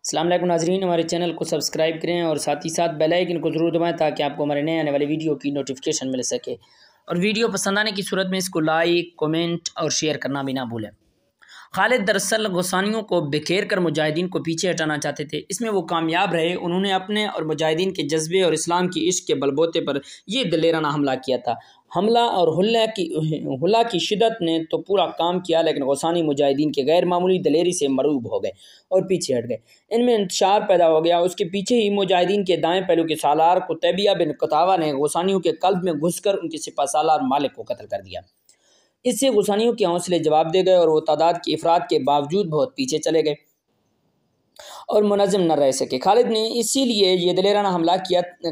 السلام علیکم ناظرین، ہمارے چینل کو سبسکرائب کریں اور ساتھ ہی ساتھ بیل آئیکن کو ضرور دبائیں تاکہ آپ کو ہمارے نئے آنے والی ویڈیو کی نوٹیفیکیشن مل سکے، اور ویڈیو پسند آنے کی صورت میں اس کو لائک، کومنٹ اور شیئر کرنا بھی نہ بھولیں۔ خالد دراصل غسانیوں کو بکھیر کر مجاہدین کو پیچھے ہٹانا چاہتے تھے۔ اس میں وہ کامیاب رہے۔ انہوں نے اپنے اور مجاہدین کے جذبے اور اسلام کی عشق کے بلبوتے پر یہ دلیرانہ حملہ کیا تھا۔ حملہ اور حلا کی شدت نے تو پورا کام کیا، لیکن غسانی مجاہدین کے غیر معمولی دلیری سے مرعوب ہو گئے اور پیچھے ہٹ گئے۔ ان میں انتشار پیدا ہو گیا۔ اس کے پیچھے ہی مجاہدین کے دائیں پہلو کے سالار قتیبیہ بن قتابہ نے غسانیوں کے قلب میں گھس کر ان کے سپہ سالار مالک کو قتل کر دیا۔ اس سے غسانیوں کے حوصلے جواب دے گئے اور وہ تعداد کی افراد کے باوجود بہت پیچھے چلے گئے اور منظم نہ رہ سکے۔ خالد نے اسی لیے یہ دلیرانہ حملہ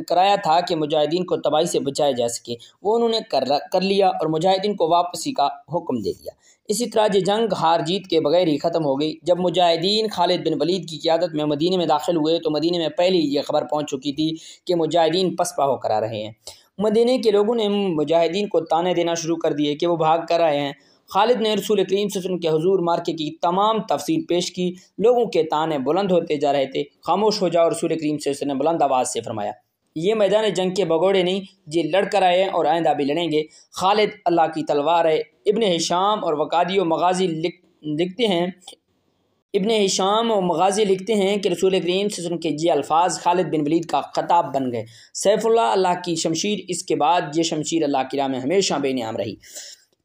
کرایا تھا کہ مجاہدین کو تباہی سے بچایا جا سکے۔ وہ انہوں نے کر لیا اور مجاہدین کو واپسی کا حکم دے دیا۔ اسی طرح یہ جنگ ہار جیت کے بغیر ہی ختم ہو گئی۔ جب مجاہدین خالد بن ولید کی قیادت میں مدینے میں داخل ہوئے تو مدینے میں پہلے ہی یہ خبر پہنچ چکی تھی کہ مجاہدین پسپا ہو کر آ رہے ہیں۔ مدینے کے لوگوں نے مجاہدین کو طعنے دینا شروع کر دیے کہ وہ بھاگ کر آئے ہیں۔ خالد نے رسول کریم صلی اللہ علیہ وسلم کے حضور مارکے کی تمام تفصیل پیش کی۔ لوگوں کے طعنے بلند ہوتے جا رہے تھے۔ خاموش ہو جاؤ، رسول کریم صلی اللہ علیہ وسلم نے بلند آواز سے فرمایا، یہ میدان جنگ کے بگوڑے نہیں، یہ لڑ کر آئے ہیں اور آئندہ بھی لڑیں گے۔ خالد اللہ کی تلوار ہے۔ ابن ہشام اور وقادی و مغازی لکھتے ہیں کہ رسول کریم صلی اللہ علیہ وسلم کے یہ الفاظ خالد بن ولید کا خطاب بن گئے۔ سیف اللہ کی شمشیر، اس کے بعد یہ شمشیر اللہ کی راہ میں ہمیشہ بے نیام رہی۔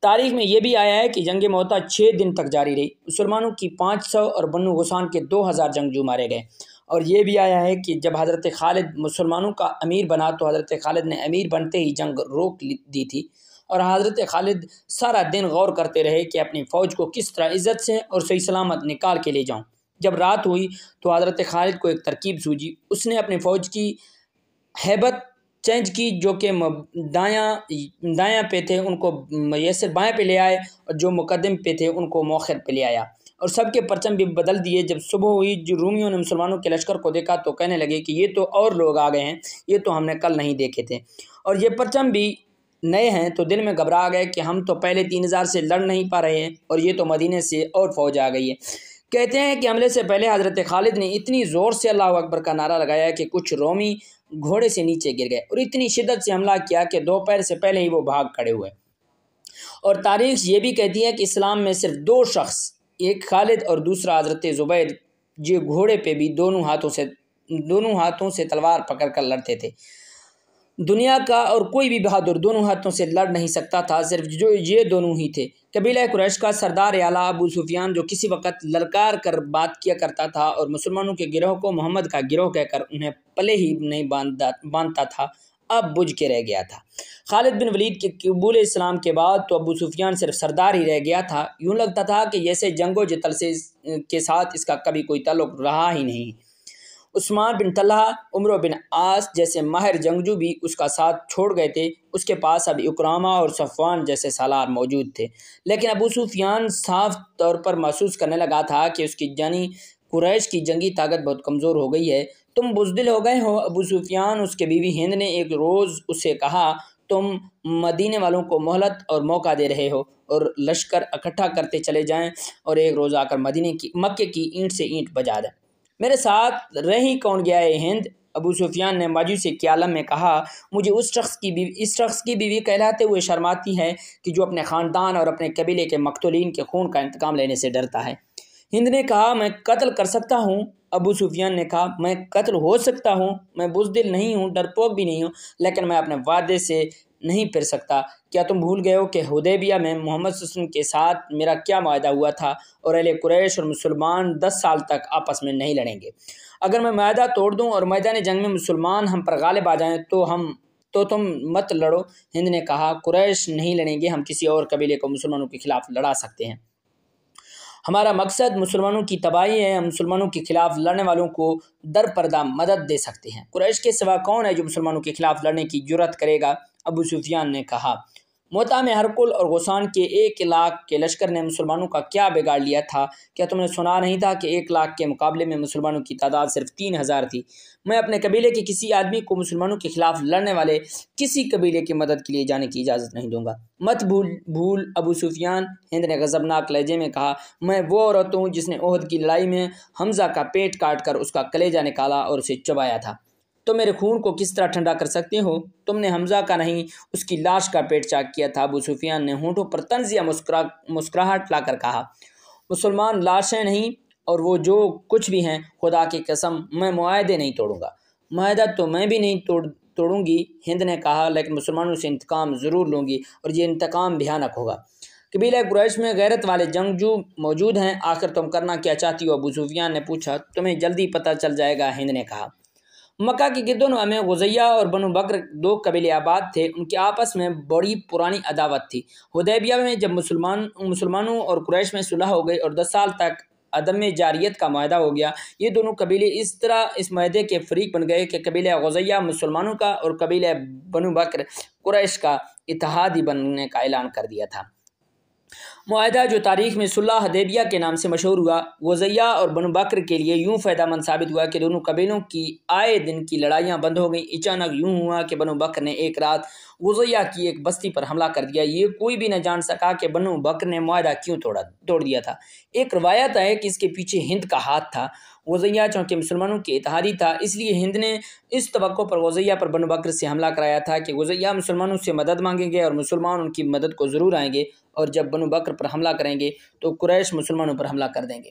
تاریخ میں یہ بھی آیا ہے کہ جنگ موتا 6 دن تک جاری رہی۔ مسلمانوں کی 500 اور بنو غسان کے 2000 جنگجو مارے گئے۔ اور یہ بھی آیا ہے کہ جب حضرت خالد مسلمانوں کا امیر بنا تو حضرت خالد نے امیر بنتے ہی جنگ روک دی تھی، اور حضرت خالد سارا دن غور کرتے رہے کہ اپنی فوج کو کس طرح عزت سے اور صحیح سلامت نکال کے لے جاؤں۔ جب رات ہوئی تو حضرت خالد کو ایک ترکیب سوجی۔ اس نے اپنی فوج کی ہیبت چینج کی، جو کہ دایاں پہ تھے ان کو میسر بائیں پہ لے آئے، اور جو مقدم پہ تھے ان کو مؤخر پہ لے آیا، اور سب کے پرچم بھی بدل دیے۔ جب صبح ہوئی، جو رومیوں نے مسلمانوں کے لشکر کو دیکھا تو کہنے لگے کہ یہ تو اور لوگ آ گئے ہیں، یہ تو ہم نے کل نہیں دیکھے تھے، اور یہ پرچم بھی نئے ہیں۔ تو دل میں گھبرا گئے کہ ہم تو پہلے 3000 سے لڑ نہیں پا رہے ہیں، اور یہ تو مدینے سے اور فوج آ گئی ہے۔ کہتے ہیں کہ حملے سے پہلے حضرت خالد نے اتنی زور سے اللہ اکبر کا نعرہ لگایا کہ کچھ رومی گھوڑے سے نیچے گر گئے، اور اتنی شدت سے حملہ کیا کہ دوپہر سے پہلے ہی وہ بھاگ کھڑے ہوئے۔ اور تاریخ یہ بھی کہتی ہے کہ اسلام میں صرف 2 شخص، ایک خالد اور دوسرا حضرت زبیر، جو گھوڑے پہ بھی دونوں ہاتھوں سے تلوار پکڑ کر لڑتے تھے۔ دنیا کا اور کوئی بھی بہادر دونوں ہاتھوں سے لڑ نہیں سکتا تھا، صرف جو یہ دونوں ہی تھے۔ قبیلہ قریش کا سردار اعلیٰ ابو سفیان، جو کسی وقت للکار کر بات کیا کرتا تھا اور مسلمانوں کے گروہ کو محمد کا گروہ کہہ کر انہیں پلے ہی نہیں باندھتا تھا، اب بجھ کے رہ گیا تھا۔ خالد بن ولید کے قبول اسلام کے بعد تو ابو سفیان صرف سردار ہی رہ گیا تھا۔ یوں لگتا تھا کہ جیسے جنگ و جدل کے ساتھ اس کا کبھی کوئی تعلق رہا ہی نہیں۔ عثمان بن طلحہ، عمرو بن عاص جیسے ماہر جنگجو بھی اس کا ساتھ چھوڑ گئے تھے۔ اس کے پاس اب اکرامہ اور صفوان جیسے سالار موجود تھے، لیکن ابو سفیان صاف طور پر محسوس کرنے لگا تھا کہ اس کی قریش کی جنگی طاقت بہت کمزور ہو گئی ہے۔ تم بزدل ہو گئے ہو ابو سفیان، اس کے بیوی ہند نے ایک روز اسے کہا، تم مدینے والوں کو مہلت اور موقع دے رہے ہو اور لشکر اکٹھا کرتے چلے جائیں، اور ایک روز آ کر مکے کی اینٹ سے اینٹ بجا دیں۔ میرے ساتھ رہ ہی کون گیا ہے ہند؟ ابو سفیان نے مایوسی کے عالم میں کہا، مجھے اس شخص کی بیوی کہلاتے ہوئے شرم آتی ہے کہ جو اپنے خاندان اور اپنے قبیلے کے مقتولین کے خون کا انتقام لینے سے ڈرتا ہے۔ ہند نے کہا، میں قتل کر سکتا ہوں۔ ابو سفیان نے کہا، میں قتل ہو سکتا ہوں، میں بزدل نہیں ہوں، ڈرپوک بھی نہیں ہوں، لیکن میں اپنے وعدے سے نہیں پھر سکتا۔ کیا تم بھول گئے ہو کہ حدیبیہ میں محمد صلی اللہ علیہ وسلم کے ساتھ میرا کیا معاہدہ ہوا تھا، اور اہل قریش اور مسلمان 10 سال تک آپس میں نہیں لڑیں گے؟ اگر میں معاہدہ توڑ دوں اور میدان جنگ میں مسلمان ہم پر غالب آ جائیں تو تم مت لڑو۔ ہند نے کہا، قریش نہیں لڑیں گے، ہم کسی اور قبیلے کو مسلمانوں کے خلاف لڑا سکتے ہیں۔ ہمارا مقصد مسلمانوں کی تباہی ہے، ہم مسلمانوں کے خلاف لڑنے والوں کو در پردہ مدد دے سکتے ہیں۔ قریش کے سوا کون ہے جو مسلمانوں کے خلاف لڑنے کی جرأت کرے گا؟ ابو سفیان نے کہا، موتا میں ہرقل اور غسان کے 1 لاکھ کے لشکر نے مسلمانوں کا کیا بگاڑ لیا تھا؟ کیا تم نے سنا نہیں تھا کہ 1 لاکھ کے مقابلے میں مسلمانوں کی تعداد صرف 3000 تھی؟ میں اپنے قبیلے کے کسی آدمی کو مسلمانوں کے خلاف لڑنے والے کسی قبیلے کی مدد کے لیے جانے کی اجازت نہیں دوں گا۔ مت بھول ابو سفیان، ہند نے غضبناک لہجے میں کہا، میں وہ عورت ہوں جس نے احد کی لڑائی میں حمزہ کا پیٹ کاٹ کر اس کا کلیجہ نکالا اور اسے چبایا تھا۔ تم میرے خون کو کس طرح ٹھنڈا کر سکتے ہو؟ تم نے حمزہ کا نہیں، اس کی لاش کا پیٹ چاک کیا تھا۔ ابو سفیان نے ہونٹوں پر طنزیہ مسکراہٹ لا کر کہا، مسلمان لاشیں نہیں، اور وہ جو کچھ بھی ہیں، خدا کی قسم میں معاہدے نہیں توڑوں گا۔ معاہدہ تو میں بھی نہیں توڑوں گی، ہند نے کہا، لیکن مسلمانوں سے انتقام ضرور لوں گی، اور یہ انتقام بھیانک ہوگا۔ قبیلہ قریش میں غیرت والے جنگجو موجود ہیں، آخر تم کرنا کیا چاہتی ہو؟ ابو سفیان نے پوچھا۔ تمہیں جلدی پتہ چل جائے گا، ہند نے کہا۔ مکہ کے گرد و نواح میں غزیہ اور بنو بکر 2 قبیلے آباد تھے، ان کے آپس میں بڑی پرانی عداوت تھی۔ حدیبیہ میں جب مسلمانوں اور قریش میں صلح ہو گئی اور 10 سال تک عدم جاریت کا معاہدہ ہو گیا، یہ دونوں قبیلے اس طرح اس معاہدے کے فریق بن گئے کہ قبیلہ غزیہ مسلمانوں کا اور قبیلہ بنو بکر قریش کا اتحادی بننے کا اعلان کر دیا تھا۔ معاہدہ جو تاریخ میں صلح حدیبیہ کے نام سے مشہور ہوا، غزیہ اور بنو بکر کے لیے یوں فائدہ مند ثابت ہوا کہ دونوں قبیلوں کی آئے دن کی لڑائیاں بند ہو گئیں۔ اچانک یوں ہوا کہ بنو بکر نے ایک رات غزیہ کی ایک بستی پر حملہ کر دیا۔ یہ کوئی بھی نہ جان سکا کہ بنو بکر نے معاہدہ کیوں توڑ دیا تھا۔ ایک روایت ہے کہ اس کے پیچھے ہند کا ہاتھ تھا۔ غزیہ چونکہ مسلمانوں کے اتحادی تھا، اس لیے ہند نے اس توقع پر غزیہ پر بنو بکر سے حملہ کرایا تھا کہ غزیہ مسلمانوں سے مدد مانگیں گے اور مسلمان ان کی مدد کو ضرور آئیں گے، اور جب بنو بکر پر حملہ کریں گے تو قریش مسلمانوں پر حملہ کر دیں گے۔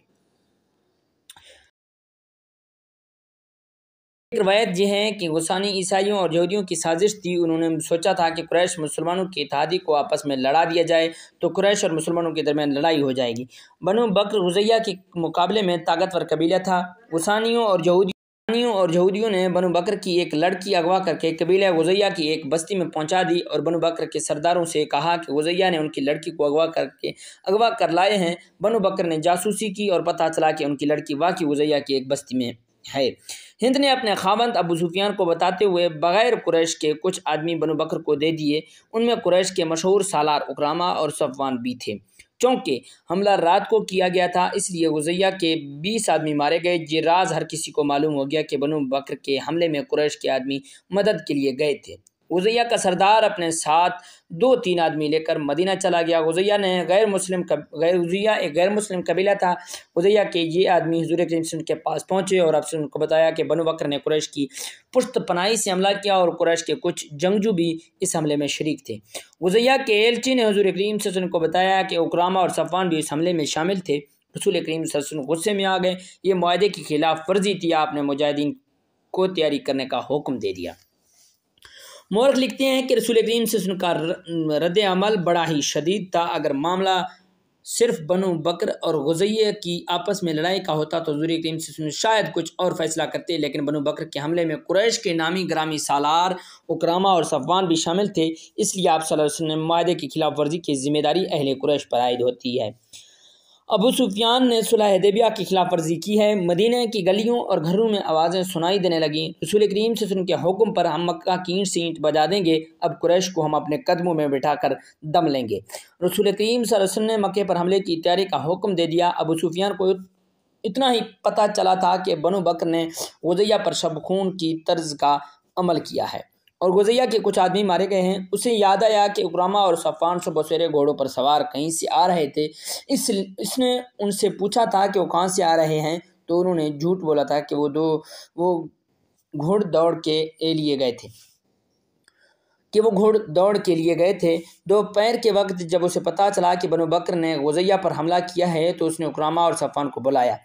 ایک روایت یہ ہے کہ غسانی عیسائیوں اور یہودیوں کی سازش تھی۔ انہوں نے سوچا تھا کہ قریش مسلمانوں کے اتحادی کو آپس میں لڑا دیا جائے تو قریش اور مسلمانوں کے درمیان لڑائی ہو جائے گی۔ بنو بکر غزیہ کے مقابلے میں طاقتور قبیلہ تھا۔ غسانیوں اور یہودیوں نے بنو بکر کی ایک لڑکی اغوا کر کے قبیلہ غزیہ کی ایک بستی میں پہنچا دی اور بنو بکر کے سرداروں سے کہا کہ غزیہ نے ان کی لڑکی کو اغوا کر لائے ہیں۔ بنو بکر نے جاسوسی کی اور پتہ چلا کہ ان کی لڑکی واقعی غزیہ کی ایک بستی میں ہے۔ ہند نے اپنے خاوند ابو سفیان کو بتاتے ہوئے بغیر قریش کے کچھ آدمی بنو بکر کو دے دیے۔ ان میں قریش کے مشہور سالار اکرامہ اور صفوان بھی تھے۔ چونکہ حملہ رات کو کیا گیا تھا، اس لیے غزیہ کے 20 آدمی مارے گئے۔ یہ راز ہر کسی کو معلوم ہو گیا کہ بنو بکر کے حملے میں قریش کے آدمی مدد کے لیے گئے تھے۔ غزیہ کا سردار اپنے ساتھ 2-3 آدمی لے کر مدینہ چلا گیا۔ غزیہ ایک غیر مسلم قبیلہ تھا۔ غزیہ کے یہ آدمی حضور کریم صلی اللہ علیہ وسلم کے پاس پہنچے اور آپ سے ان کو بتایا کہ بنو بکر نے قریش کی پشت پناہی سے حملہ کیا اور قریش کے کچھ جنگجو بھی اس حملے میں شریک تھے۔ غزیہ کے ایلچی نے حضور کریم صلی اللہ علیہ وسلم کو بتایا کہ اکرامہ اور صفوان بھی اس حملے میں شامل تھے۔ رسول کریم صلی اللہ علیہ وسلم غصے میں آ گئے۔ یہ معاہدے کی خلاف ورزی تھی۔ آپ نے مجاہدین کو تیاری کرنے کا حکم دے دیا۔ مورخ لکھتے ہیں کہ رسول کریم صلی اللہ علیہ وسلم کا رد عمل بڑا ہی شدید تھا۔ اگر معاملہ صرف بنو بکر اور غزیہ کی آپس میں لڑائی کا ہوتا تو حضور کریم صلی اللہ علیہ وسلم شاید کچھ اور فیصلہ کرتے، لیکن بنو بکر کے حملے میں قریش کے نامی گرامی سالار اکرامہ اور صفوان بھی شامل تھے، اس لیے آپ صلی اللہ علیہ وسلم معاہدے کی خلاف ورزی کی ذمہ داری اہل قریش پر عائد ہوتی ہے۔ ابو سفیان نے صلح حدیبیہ کی خلاف ورزی کی ہے۔ مدینہ کی گلیوں اور گھروں میں آوازیں سنائی دینے لگیں، رسول کریم صلی اللہ علیہ وسلم کے حکم پر ہم مکہ کی اینٹ سے اینٹ بجا دیں گے، اب قریش کو ہم اپنے قدموں میں بٹھا کر دم لیں گے۔ رسول کریم صلی اللہ علیہ وسلم نے مکے پر حملے کی تیاری کا حکم دے دیا۔ ابو سفیان کو اتنا ہی پتہ چلا تھا کہ بنو بکر نے غزیہ پر شب خون کی طرز کا عمل کیا ہے اور غزیہ کے کچھ آدمی مارے گئے ہیں۔ اسے یاد آیا کہ اکرامہ اور صفوان صبح سویرے گھوڑوں پر سوار کہیں سے آ رہے تھے۔ اس نے ان سے پوچھا تھا کہ وہ کہاں سے آ رہے ہیں، تو انہوں نے جھوٹ بولا تھا کہ وہ گھوڑ دوڑ کے لیے گئے تھے۔ دوپہر کے وقت جب اسے پتہ چلا کہ بنو بکر نے غزیہ پر حملہ کیا ہے تو اس نے اکرامہ اور صفوان کو بلایا۔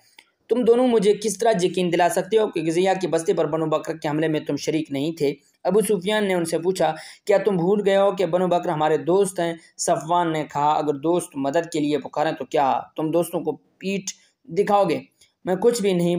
تم دونوں مجھے کس طرح یقین دلا سکتے ہو کہ غزیہ کی بستی پر بنو بکر کے حملے میں تم شریک نہیں تھے؟ ابو سفیان نے ان سے پوچھا، کیا تم بھول گئے ہو کہ بنو بکر ہمارے دوست ہیں؟ صفوان نے کہا، اگر دوست مدد کے لیے پکاریں تو کیا تم دوستوں کو پیٹھ دکھاؤ گے؟ میں کچھ بھی نہیں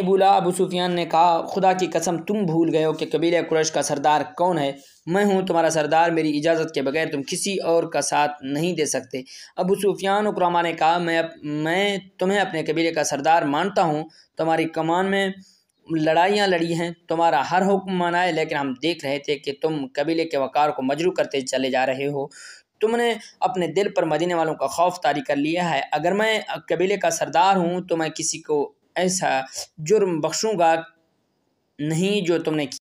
بولا۔ ابو سفیان نے کہا، خدا کی قسم تم بھول گئے ہو کہ قبیلہ قریش کا سردار کون ہے؟ میں ہوں تمہارا سردار، میری اجازت کے بغیر تم کسی اور کا ساتھ نہیں دے سکتے۔ ابو سفیان اکرامہ نے کہا، میں تمہیں اپنے قبیلے کا سردار مانتا ہوں، تمہاری کمان میں لڑائیاں لڑی ہیں، تمہارا ہر حکم مانا ہے، لیکن ہم دیکھ رہے تھے کہ تم قبیلے کے وقار کو مجروح کرتے چلے جا رہے ہو۔ تم نے اپنے دل پر مدینے والوں کا خوف طاری کر لیا ہے۔ اگر میں قبیلے کا سردار ہوں تو میں کسی کو ایسا جرم بخشوں گا نہیں جو تم نے کیا۔